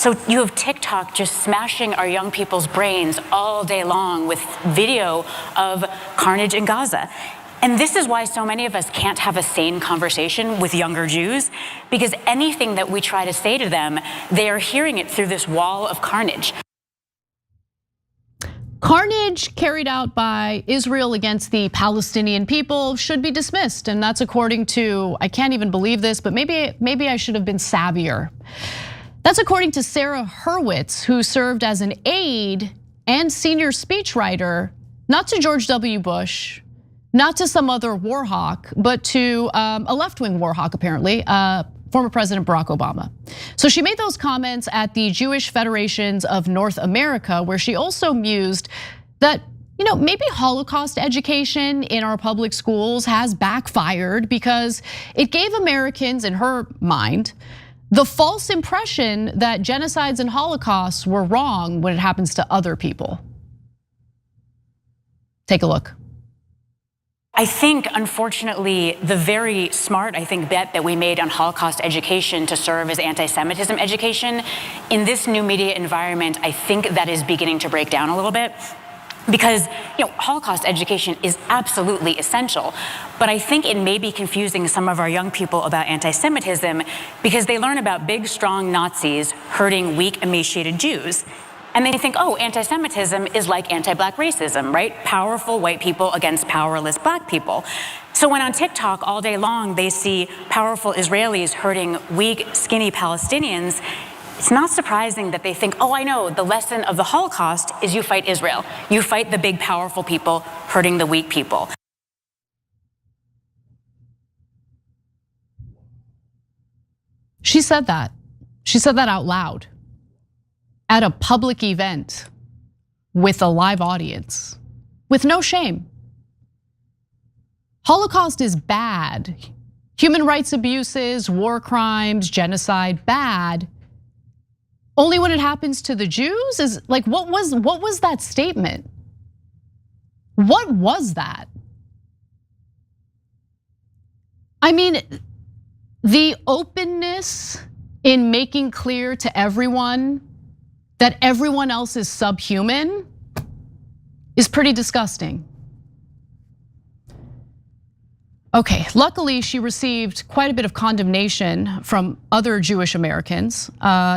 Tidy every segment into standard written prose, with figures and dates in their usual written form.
So you have TikTok just smashing our young people's brains all day long with video of carnage in Gaza. And this is why so many of us can't have a sane conversation with younger Jews, because anything that we try to say to them, they are hearing it through this wall of carnage. Carnage carried out by Israel against the Palestinian people should be dismissed, and that's according to, I can't even believe this, but maybe I should have been savvier. That's according to Sarah Hurwitz, who served as an aide and senior speechwriter, not to George W. Bush, not to some other war hawk, but to a left-wing war hawk, apparently, former President Barack Obama. So she made those comments at the Jewish Federations of North America, where she also mused that, maybe Holocaust education in our public schools has backfired because it gave Americans, in her mind, the false impression that genocides and Holocausts were wrong when it happens to other people. Take a look. I think, unfortunately, the very smart, bet that we made on Holocaust education to serve as anti-Semitism education, in this new media environment, I think that is beginning to break down a little bit. Because Holocaust education is absolutely essential, but I think it may be confusing some of our young people about anti-Semitism because they learn about big, strong Nazis hurting weak, emaciated Jews. And they think, oh, anti-Semitism is like anti-black racism, right? Powerful white people against powerless black people. So when on TikTok all day long they see powerful Israelis hurting weak, skinny Palestinians, it's not surprising that they think, oh, I know, the lesson of the Holocaust is you fight Israel. You fight the big, powerful people hurting the weak people. She said that. She said that out loud at a public event with a live audience, with no shame. Holocaust is bad. Human rights abuses, war crimes, genocide, bad. Only when it happens to the Jews is like, what was that statement? What was that? I mean, the openness in making clear to everyone that everyone else is subhuman is pretty disgusting. Okay, luckily she received quite a bit of condemnation from other Jewish Americans,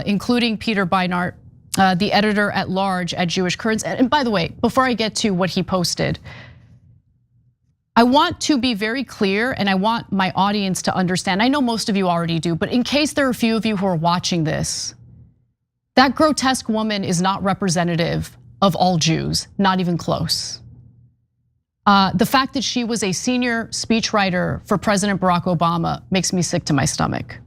including Peter Beinart, the editor at large at Jewish Currents. And by the way, before I get to what he posted, I want to be very clear and I want my audience to understand. I know most of you already do, but in case there are a few of you who are watching this, that grotesque woman is not representative of all Jews, not even close. The fact that she was a senior speechwriter for President Barack Obama makes me sick to my stomach.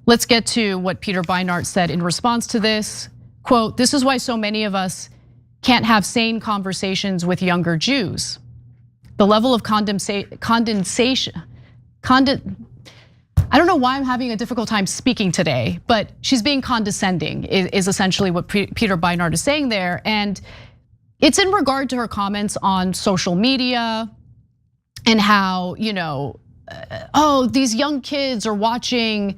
Let's get to what Peter Beinart said in response to this. Quote, "This is why so many of us can't have sane conversations with younger Jews. The level of I don't know why I'm having a difficult time speaking today, but she's being condescending is essentially what Peter Beinart is saying there. And it's in regard to her comments on social media and how, oh, these young kids are watching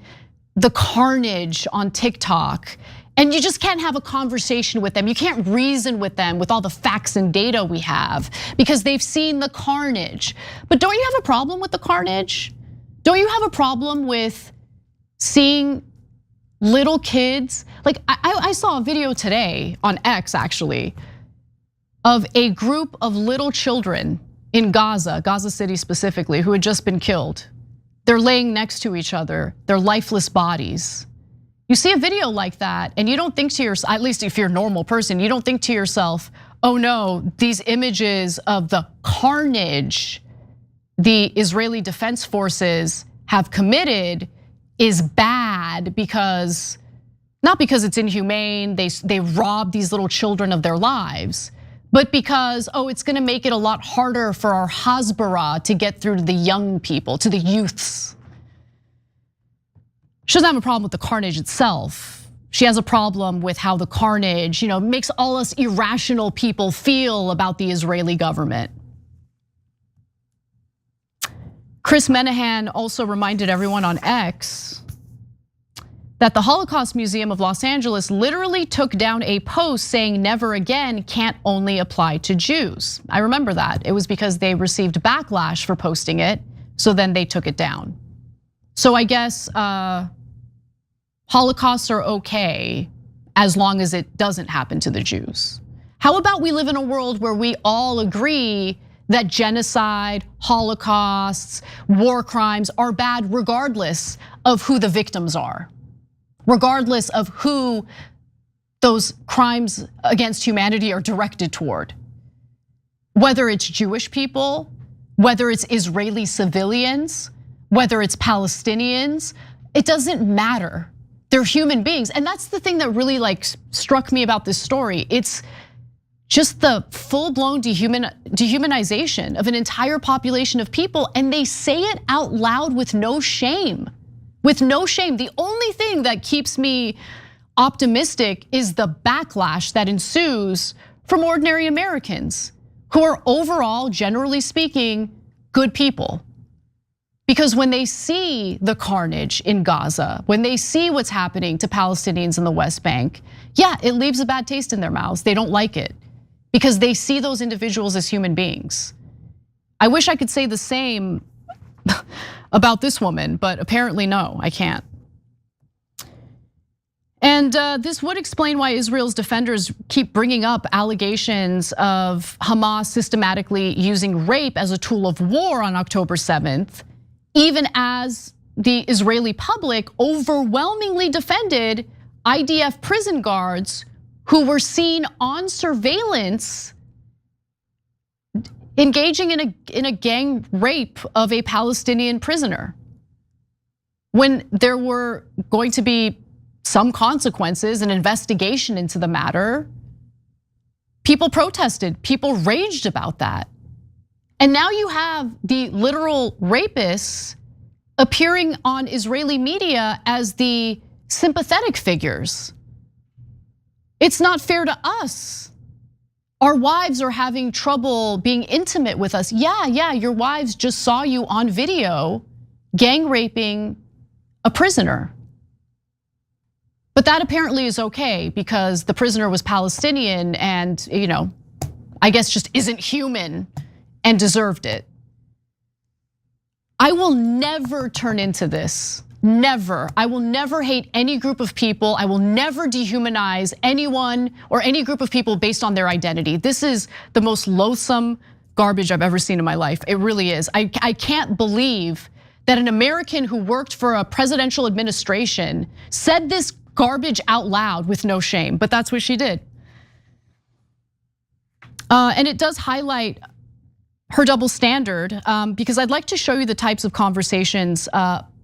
the carnage on TikTok and you just can't have a conversation with them. You can't reason with them with all the facts and data we have because they've seen the carnage. But don't you have a problem with the carnage? Don't you have a problem with seeing little kids? Like I saw a video today on X actually of a group of little children in Gaza City specifically, who had just been killed. They're laying next to each other, their lifeless bodies. You see a video like that and you don't think to yourself, at least if you're a normal person, you don't think to yourself, oh no, these images of the carnage the Israeli Defense Forces have committed is bad because, not because it's inhumane, they rob these little children of their lives, but because, oh, it's gonna make it a lot harder for our Hasbara to get through to the young people, to the youths. She doesn't have a problem with the carnage itself. She has a problem with how the carnage, makes all us irrational people feel about the Israeli government. Chris Menahan also reminded everyone on X that the Holocaust Museum of Los Angeles literally took down a post saying never again can't only apply to Jews. I remember that. It was because they received backlash for posting it, so then they took it down. So I guess Holocausts are okay as long as it doesn't happen to the Jews. How about we live in a world where we all agree that genocide, holocausts, war crimes are bad regardless of who the victims are, regardless of who those crimes against humanity are directed toward. Whether it's Jewish people, whether it's Israeli civilians, whether it's Palestinians, it doesn't matter. They're human beings. And that's the thing that really struck me about this story. It's just the full-blown dehumanization of an entire population of people, and they say it out loud with no shame. With no shame. The only thing that keeps me optimistic is the backlash that ensues from ordinary Americans who are overall, generally speaking, good people. Because when they see the carnage in Gaza, when they see what's happening to Palestinians in the West Bank, yeah, it leaves a bad taste in their mouths. They don't like it because they see those individuals as human beings. I wish I could say the same about this woman, but apparently no, I can't. And this would explain why Israel's defenders keep bringing up allegations of Hamas systematically using rape as a tool of war on October 7th, even as the Israeli public overwhelmingly defended IDF prison guards who were seen on surveillance engaging in a gang rape of a Palestinian prisoner. When there were going to be some consequences, an investigation into the matter, people protested, people raged about that. And now you have the literal rapists appearing on Israeli media as the sympathetic figures. It's not fair to us. Our wives are having trouble being intimate with us. Yeah, your wives just saw you on video gang raping a prisoner. But that apparently is okay because the prisoner was Palestinian and, I guess just isn't human and deserved it. I will never turn into this. Never. I will never hate any group of people. I will never dehumanize anyone or any group of people based on their identity. This is the most loathsome garbage I've ever seen in my life. It really is. I can't believe that an American who worked for a presidential administration said this garbage out loud with no shame, but that's what she did. And it does highlight her double standard because I'd like to show you the types of conversations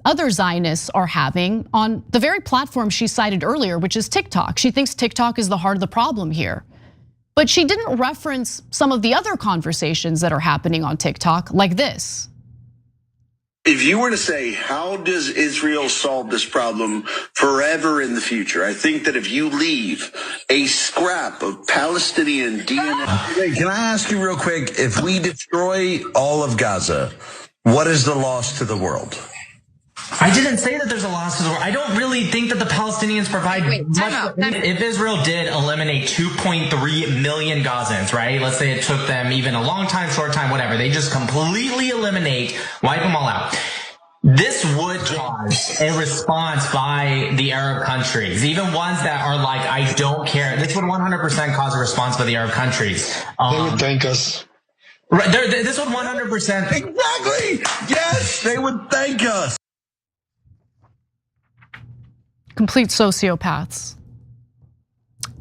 other Zionists are having on the very platform she cited earlier, which is TikTok. She thinks TikTok is the heart of the problem here. But she didn't reference some of the other conversations that are happening on TikTok, like this. If you were to say, how does Israel solve this problem forever in the future? I think that if you leave a scrap of Palestinian DNA. Hey, can I ask you real quick, if we destroy all of Gaza, what is the loss to the world? I didn't say that there's a loss to the world. I don't really think that the Palestinians provide much. If Israel did eliminate 2.3 million Gazans, right? Let's say it took them even a long time, short time, whatever. They just completely eliminate, wipe them all out. This would cause a response by the Arab countries, even ones that are like, I don't care. This would 100% cause a response by the Arab countries. They would thank us. Right, this would 100%. Exactly. Yes, they would thank us. Complete sociopaths.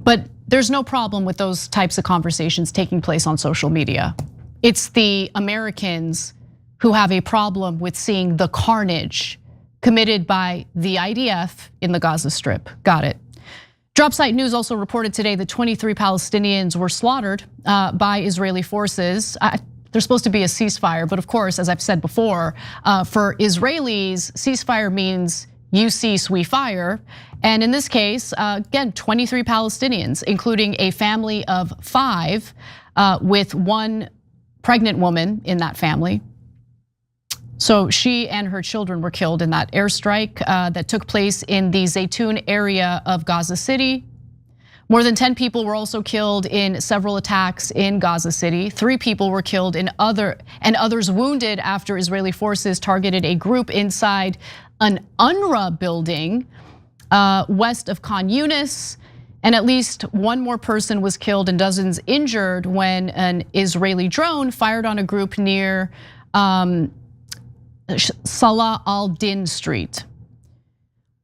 But there's no problem with those types of conversations taking place on social media. It's the Americans who have a problem with seeing the carnage committed by the IDF in the Gaza Strip. Got it. Dropsite News also reported today that 23 Palestinians were slaughtered by Israeli forces. There's supposed to be a ceasefire, but of course, as I've said before, for Israelis, ceasefire means you cease, we fire. And in this case, again, 23 Palestinians, including a family of 5 with one pregnant woman in that family. So she and her children were killed in that airstrike that took place in the Zaytun area of Gaza City. More than 10 people were also killed in several attacks in Gaza City. 3 people were killed and others wounded after Israeli forces targeted a group inside an UNRWA building west of Khan Yunis. And at least 1 more person was killed and dozens injured when an Israeli drone fired on a group near Salah al-Din Street.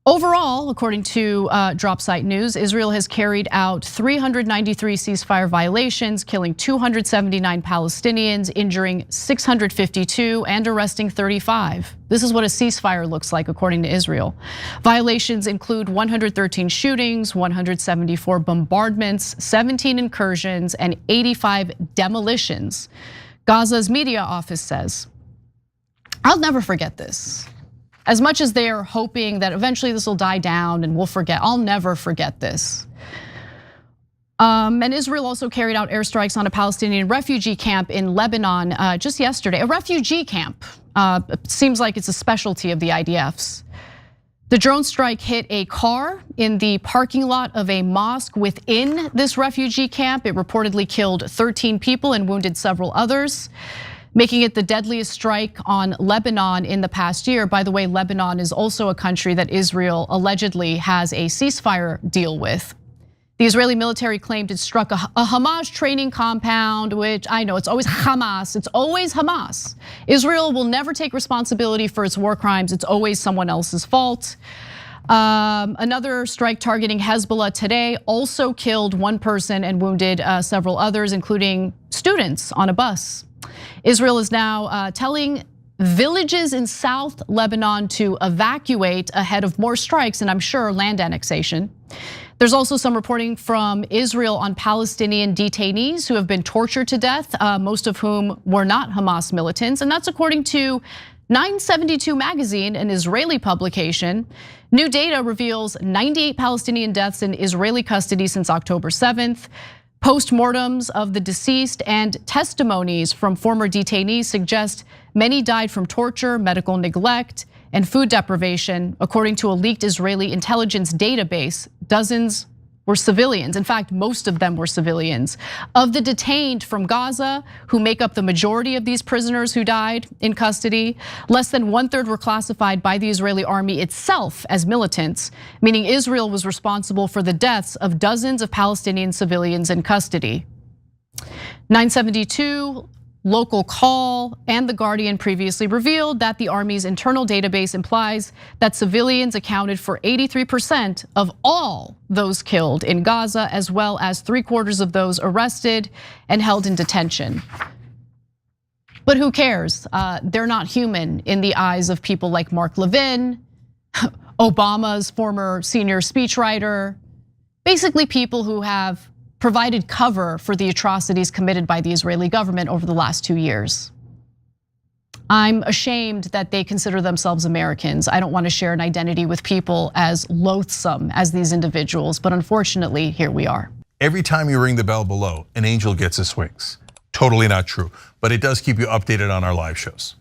Overall, according to Drop Site News, Israel has carried out 393 ceasefire violations, killing 279 Palestinians, injuring 652 and arresting 35. This is what a ceasefire looks like, according to Israel. Violations include 113 shootings, 174 bombardments, 17 incursions, and 85 demolitions. Gaza's media office says, "I'll never forget this. As much as they are hoping that eventually this will die down and we'll forget, I'll never forget this." And Israel also carried out airstrikes on a Palestinian refugee camp in Lebanon just yesterday. A refugee camp, seems like it's a specialty of the IDFs. The drone strike hit a car in the parking lot of a mosque within this refugee camp. It reportedly killed 13 people and wounded several others, making it the deadliest strike on Lebanon in the past year. By the way, Lebanon is also a country that Israel allegedly has a ceasefire deal with. The Israeli military claimed it struck a Hamas training compound, which I know it's always Hamas, it's always Hamas. Israel will never take responsibility for its war crimes, it's always someone else's fault. Another strike targeting Hezbollah today also killed 1 person and wounded several others, including students on a bus. Israel is now telling villages in South Lebanon to evacuate ahead of more strikes and I'm sure land annexation. There's also some reporting from Israel on Palestinian detainees who have been tortured to death, most of whom were not Hamas militants, and that's according to 972 magazine, an Israeli publication. New data reveals 98 Palestinian deaths in Israeli custody since October 7th. Postmortems of the deceased and testimonies from former detainees suggest many died from torture, medical neglect, and food deprivation. According to a leaked Israeli intelligence database, dozens were civilians. In fact, most of them were civilians. Of the detained from Gaza, who make up the majority of these prisoners who died in custody, less than 1/3 were classified by the Israeli army itself as militants, meaning Israel was responsible for the deaths of dozens of Palestinian civilians in custody. 972, Local Call, and The Guardian previously revealed that the Army's internal database implies that civilians accounted for 83% of all those killed in Gaza, as well as 3/4 of those arrested and held in detention. But who cares? They're not human in the eyes of people like Mark Levin, Obama's former senior speechwriter, basically people who have provided cover for the atrocities committed by the Israeli government over the last 2 years. I'm ashamed that they consider themselves Americans. I don't want to share an identity with people as loathsome as these individuals, but unfortunately, here we are. Every time you ring the bell below, an angel gets his wings. Totally not true, but it does keep you updated on our live shows.